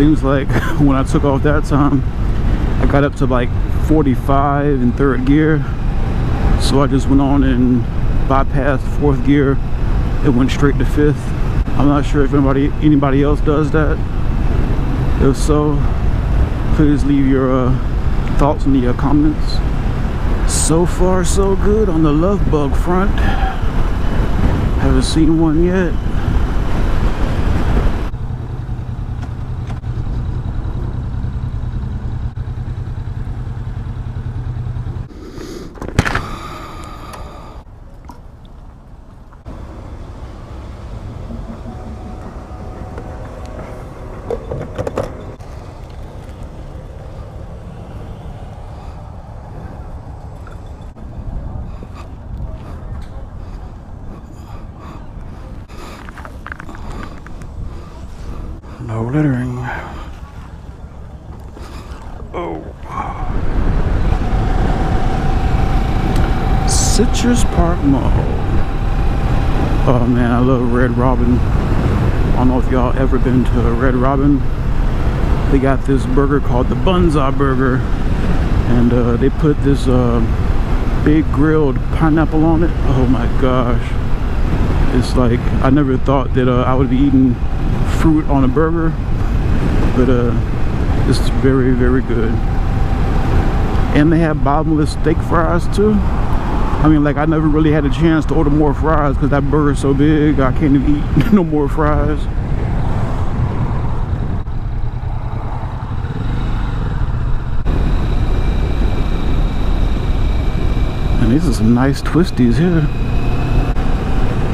seems like when I took off that time, I got up to like 45 in third gear, so I just went on and bypassed fourth gear. It went straight to fifth. I'm not sure if anybody else does that. If so, please leave your thoughts in the comments. So far so good on the love bug front. Haven't seen one yet. No littering. Oh. Citrus Park Mall. Oh man, I love Red Robin. I don't know if y'all ever been to Red Robin. They got this burger called the Bunza Burger, and they put this big grilled pineapple on it. Oh my gosh. It's like, I never thought that I would be eating fruit on a burger, but this is very, very good. And they have bottomless steak fries too. I mean, like, I never really had a chance to order more fries because that burger's so big I can't even eat no more fries. And these are some nice twisties here.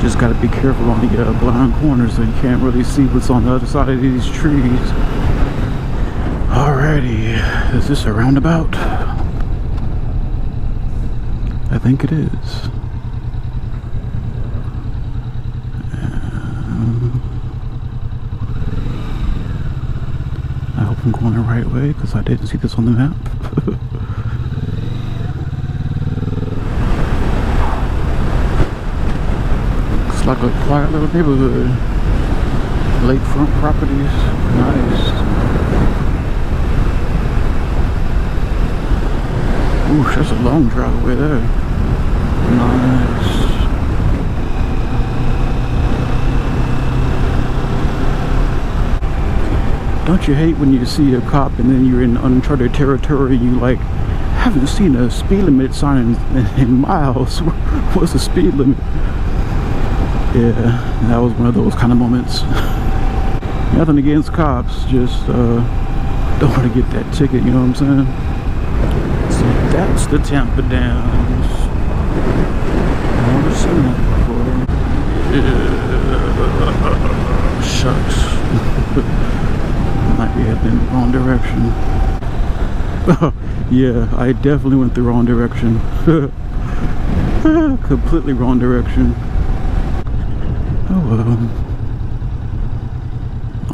Just got to be careful on the blind corners so you can't really see what's on the other side of these trees. Alrighty, is this a roundabout? I think it is. I hope I'm going the right way because I didn't see this on the map. Like a quiet little neighborhood. Lakefront properties. Nice. Ooh, that's a long driveway there. Nice. Don't you hate when you see a cop and then you're in uncharted territory, you like haven't seen a speed limit sign in miles. What's the speed limit? Yeah, that was one of those kind of moments. Nothing against cops, just don't want to get that ticket, you know what I'm saying? So that's the Tampa Downs. I've never seen that before. Shucks. Might be heading in the wrong direction. Yeah, I definitely went the wrong direction. Completely wrong direction. Oh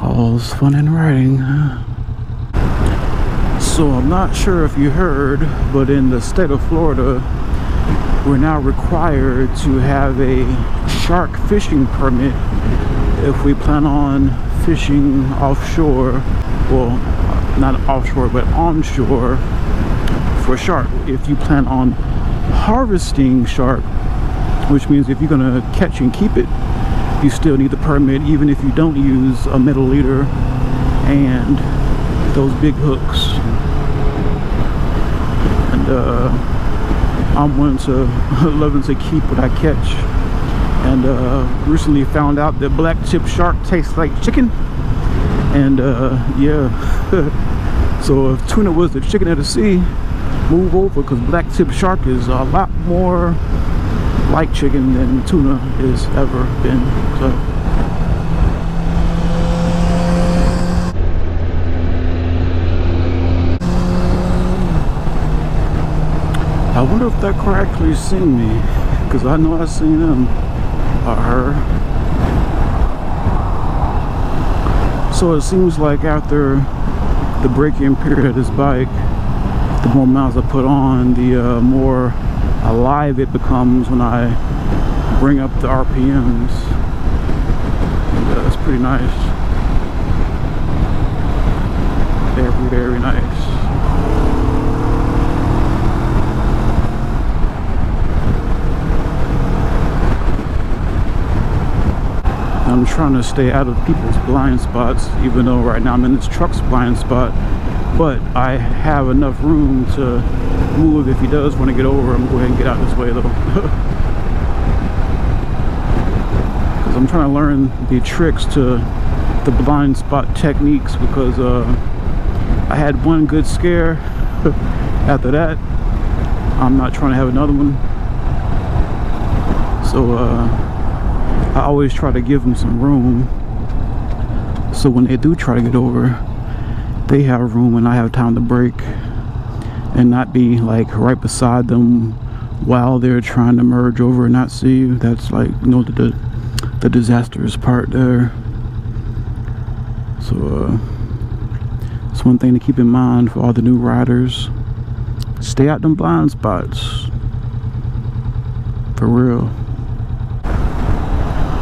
well, all's fun in writing. So I'm not sure if you heard, but in the state of Florida, we're now required to have a shark fishing permit if we plan on fishing offshore. Well, not offshore, but onshore for shark. If you plan on harvesting shark, which means if you're gonna catch and keep it, you still need the permit even if you don't use a metal leader and those big hooks. And I'm one to loving to keep what I catch, and recently found out that black tip shark tastes like chicken, and yeah. So if tuna was the chicken of the sea, move over, because black tip shark is a lot more like chicken than tuna has ever been. So I wonder if that car actually seen me, because I know I seen him or her. So it seems like after the break-in period of this bike, the more miles I put on, the more alive it becomes when I bring up the RPMs. And, it's pretty nice. nice. I'm trying to stay out of people's blind spots, even though right now I'm in this truck's blind spot. But I have enough room to move if he does want to get over. I'm going to go ahead and get out this way though. Because I'm trying to learn the tricks to the blind spot techniques, because I had one good scare. After that, I'm not trying to have another one. So I always try to give them some room, so when they do try to get over, they have room and I have time to brake and not be like right beside them while they're trying to merge over and not see you. That's like, you know, the disastrous part there. So it's one thing to keep in mind for all the new riders: stay out them blind spots, for real.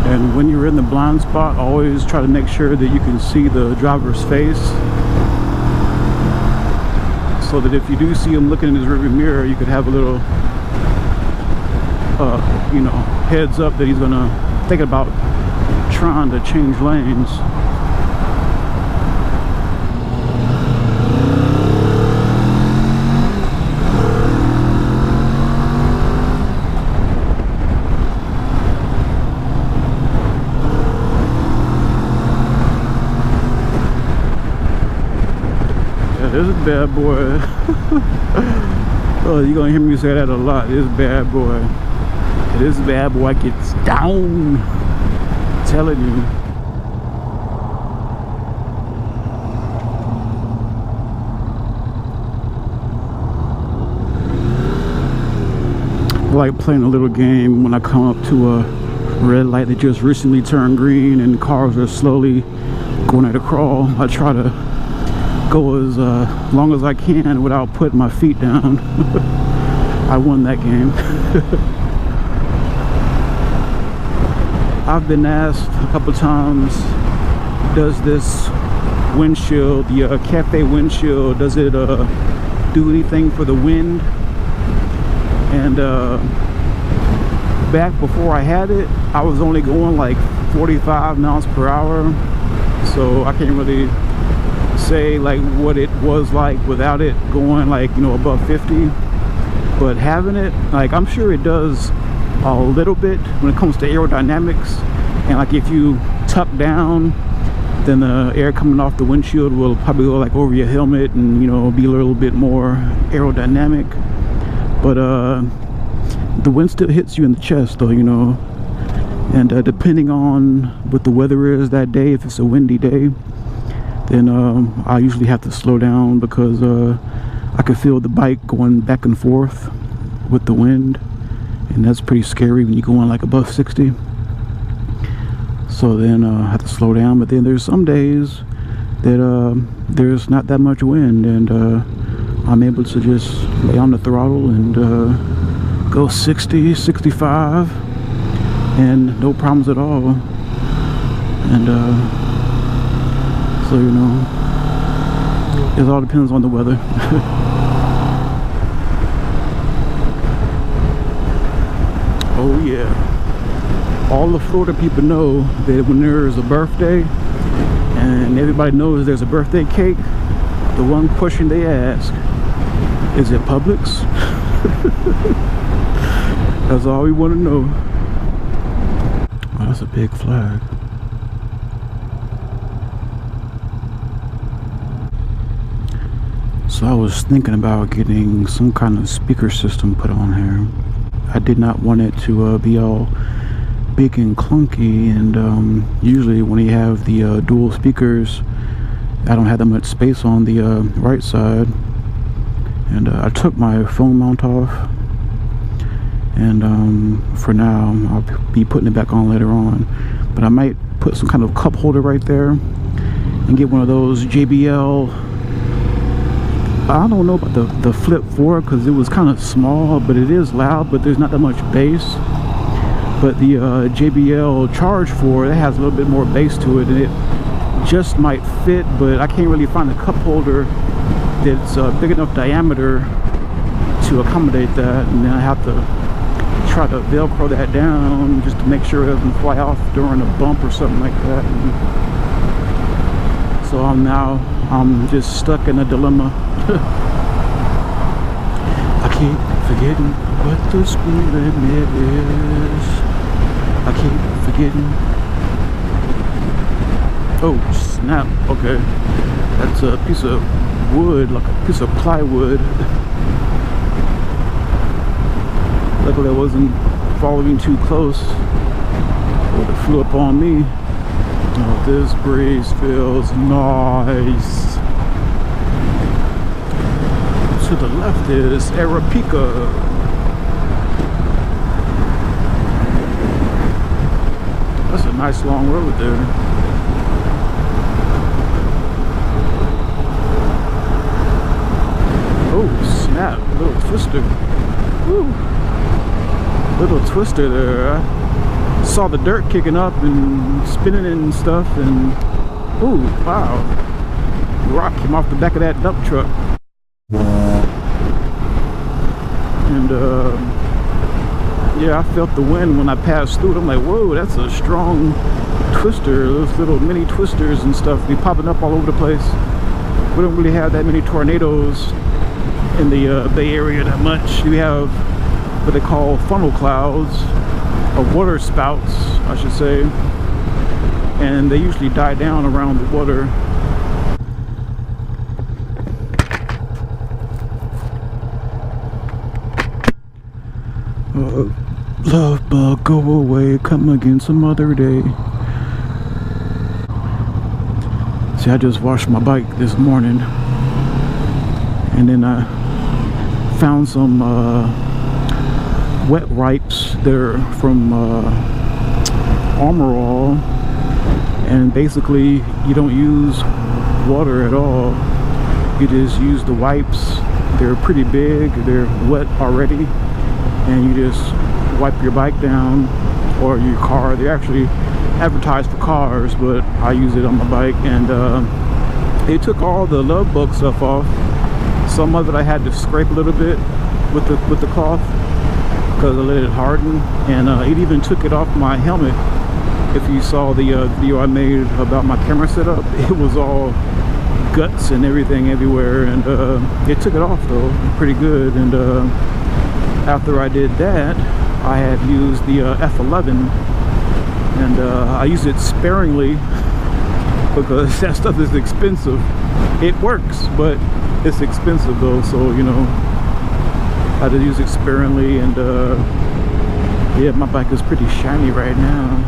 And when you're in the blind spot, always try to make sure that you can see the driver's face, so that if you do see him looking in his rearview mirror, you could have a little you know, heads up that he's gonna think about trying to change lanes. This is bad boy. Oh, you're gonna hear me say that a lot. This bad boy. This bad boy gets down. I'm telling you. I like playing a little game when I come up to a red light that just recently turned green and cars are slowly going at a crawl. I try to go as long as I can without putting my feet down. I won that game. I've been asked a couple times, does this windshield, the Cafe windshield, does it do anything for the wind? And back before I had it, I was only going like 45 miles per hour, so I can't really say like what it was like without it going like, you know, above 50. But having it, like, I'm sure it does a little bit when it comes to aerodynamics. And like if you tuck down, then the air coming off the windshield will probably go like over your helmet and, you know, be a little bit more aerodynamic. But the wind still hits you in the chest though, you know. And depending on what the weather is that day, if it's a windy day, then I usually have to slow down, because I can feel the bike going back and forth with the wind, and that's pretty scary when you're going like above 60. So then I have to slow down. But then there's some days that there's not that much wind, and I'm able to just lay on the throttle and go 60, 65 and no problems at all. And so, you know, it all depends on the weather. Oh yeah. All the Florida people know that when there's a birthday and everybody knows there's a birthday cake, the one question they ask, is it Publix? That's all we want to know. Oh, that's a big flag. So I was thinking about getting some kind of speaker system put on here. I did not want it to be all big and clunky, and usually when you have the dual speakers, I don't have that much space on the right side. And I took my phone mount off, and for now I'll be putting it back on later on. But I might put some kind of cup holder right there and get one of those JBL. I don't know about the Flip 4, because it was kind of small, but it is loud, but there's not that much bass. But the JBL Charge 4, it has a little bit more bass to it, and it just might fit, but I can't really find a cup holder that's a big enough diameter to accommodate that, and then I have to try to velcro that down just to make sure it doesn't fly off during a bump or something like that. And so I'm just stuck in a dilemma. I keep forgetting what the speed limit is. I keep forgetting. Oh snap, okay. That's a piece of wood, like a piece of plywood. Luckily I wasn't following too close, or it flew up on me. Oh, this breeze feels nice. To the left is Arapica. That's a nice long road there. Oh snap, little twister. Woo. Little twister there. I saw the dirt kicking up and spinning and stuff, and ooh, wow. Rock came off the back of that dump truck. And yeah, I felt the wind when I passed through it. I'm like, whoa, that's a strong twister. Those little mini twisters and stuff be popping up all over the place. We don't really have that many tornadoes in the Bay Area that much. We have what they call funnel clouds, or water spouts, I should say, and they usually die down around the water. Love bug, go away, come again some other day. See, I just washed my bike this morning, and then I found some wet wipes that are from Armor All, and basically you don't use water at all. You just use the wipes. They're pretty big, they're wet already, and you just wipe your bike down or your car. They're actually advertised for cars, but I use it on my bike. And it took all the love bug stuff off. Some of it I had to scrape a little bit with the cloth because I let it harden, and it even took it off my helmet. If you saw the video I made about my camera setup, it was all guts and everything everywhere, and it took it off though pretty good. And after I did that, I had used the F11, and I used it sparingly because that stuff is expensive. It works, but it's expensive though, so you know, I had to use it sparingly. And yeah, my bike is pretty shiny right now.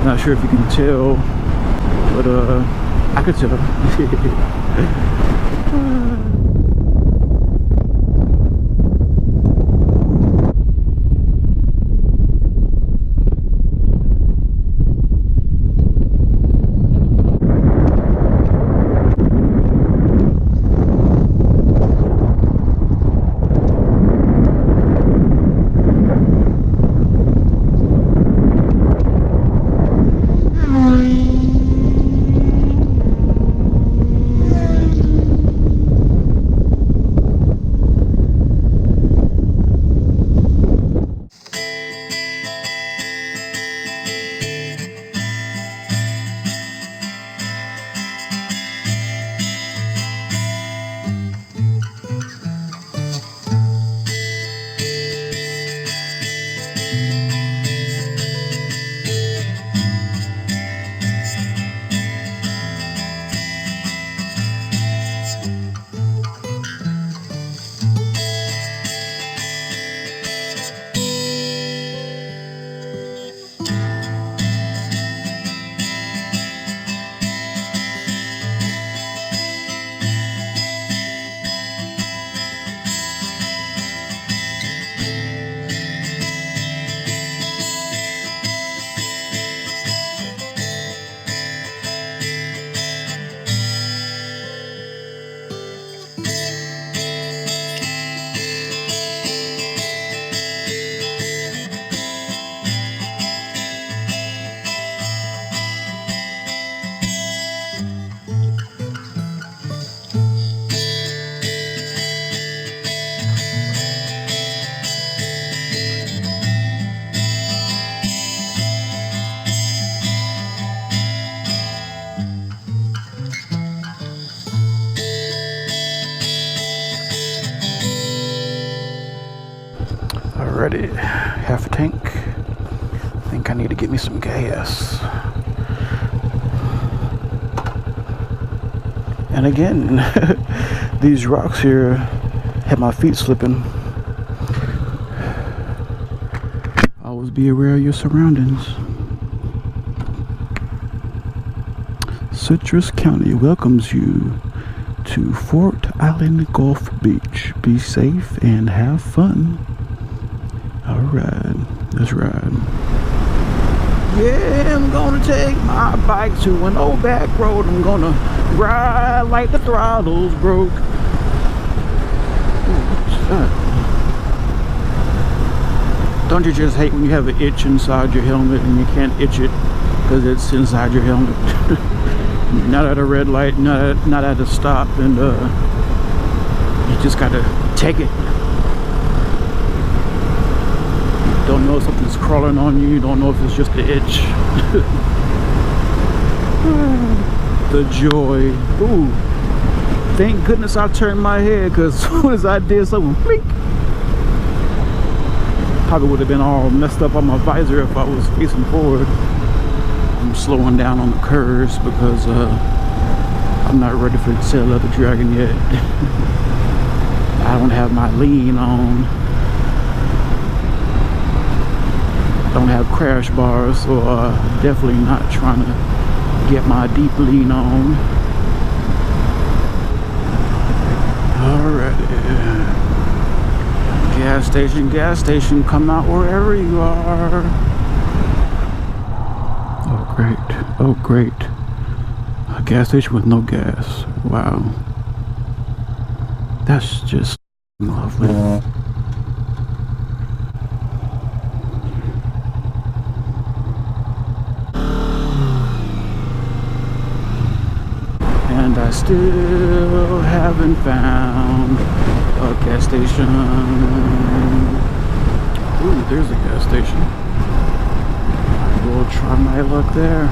Not sure if you can tell, but I could tell. Already, half a tank. I think I need to get me some gas. And again, these rocks here have my feet slipping. Always be aware of your surroundings. Citrus County welcomes you to Fort Island Gulf Beach. Be safe and have fun. Alright, let's ride. Yeah, I'm gonna take my bike to an old back road. I'm gonna ride like the throttle's broke. Ooh, what's that? Don't you just hate when you have an itch inside your helmet and you can't itch it because it's inside your helmet? Not at a red light, not at a stop, and you just gotta take it. Don't know if something's crawling on you. Don't know if it's just an itch. The joy. Ooh. Thank goodness I turned my head, because as soon as I did something, blink. Probably would have been all messed up on my visor if I was facing forward. I'm slowing down on the curves because I'm not ready for the tail of the dragon yet. I don't have my lean on. Don't have crash bars, so definitely not trying to get my deep lean on. Alrighty. Gas station, come out wherever you are. Oh great, a gas station with no gas. Wow, that's just lovely. And I still haven't found a gas station. Ooh, there's a gas station. We'll try my luck there.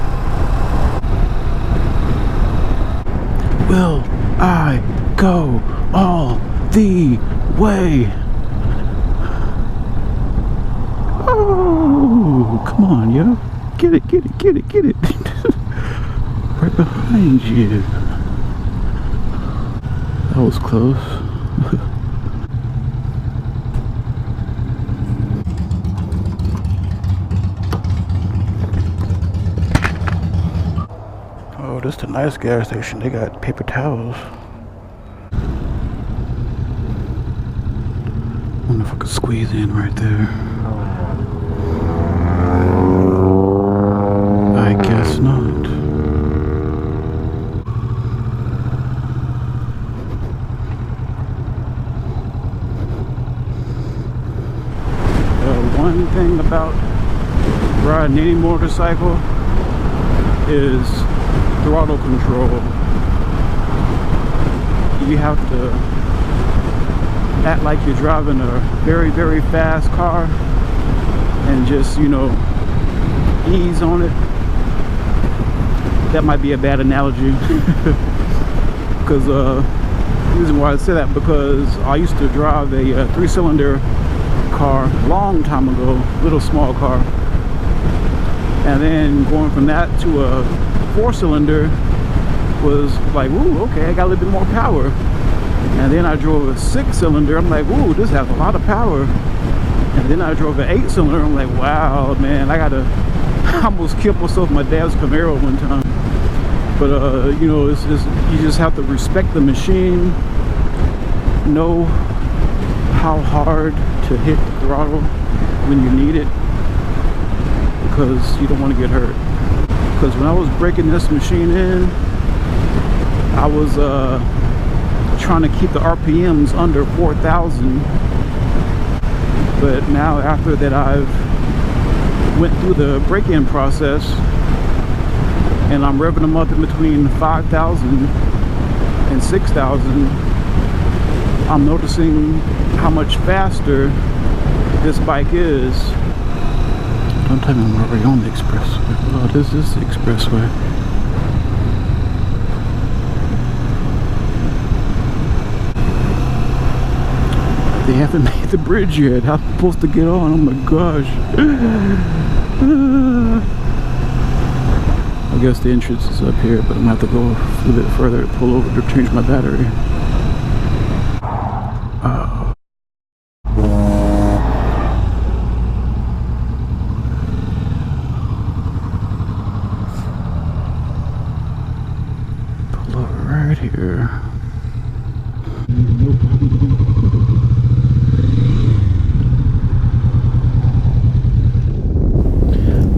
Will I go all the way? Oh, come on, yo. Get it. Right behind you. That was close. Oh, this is a nice gas station. They got paper towels. Wonder if I could squeeze in right there. I guess not. One thing about riding any motorcycle is throttle control. You have to act like you're driving a very, very fast car and just, you know, ease on it. That might be a bad analogy. Because the reason why I say that, because I used to drive a 3-cylinder car a long time ago, little small car, and then going from that to a 4-cylinder was like, ooh, okay, I got a little bit more power. And then I drove a 6-cylinder. I'm like, ooh, this has a lot of power. And then I drove an 8-cylinder. I'm like, wow, man, I almost killed myself with my dad's Camaro one time. But you know, you just have to respect the machine, know how hard to hit the throttle when you need it, because you don't want to get hurt. Because when I was breaking this machine in, I was trying to keep the RPMs under 4,000, but now after that I've went through the break-in process and I'm revving them up in between 5,000 and 6,000, I'm noticing how much faster this bike is. Don't tell me I'm already on the expressway. Oh, this is the expressway. I They haven't made the bridge yet. How am I supposed to get on? Oh my gosh. I guess the entrance is up here, but I'm gonna have to go a little bit further to pull over to change my battery. Pull over right here.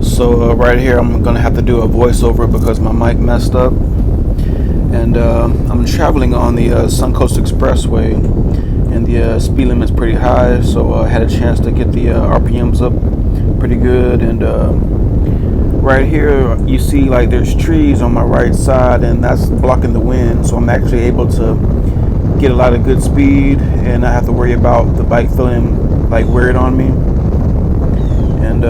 So right here I'm gonna have to do a voiceover because my mic messed up, and I'm traveling on the Suncoast Expressway, and the speed limit's pretty high, so I had a chance to get the RPMs up pretty good. And right here you see like there's trees on my right side, and that's blocking the wind, so I'm actually able to get a lot of good speed and not have to worry about the bike feeling like weird on me. And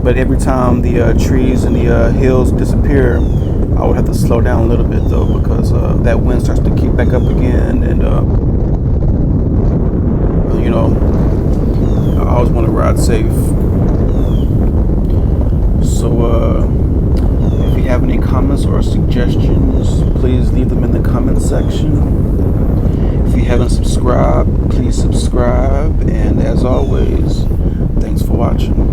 but every time the trees and the hills disappear, I would have to slow down a little bit though, because that wind starts to keep back up again. And you know, I always want to ride safe. So if you have any comments or suggestions, please leave them in the comment section. If you haven't subscribed, please subscribe. And as always, thanks for watching.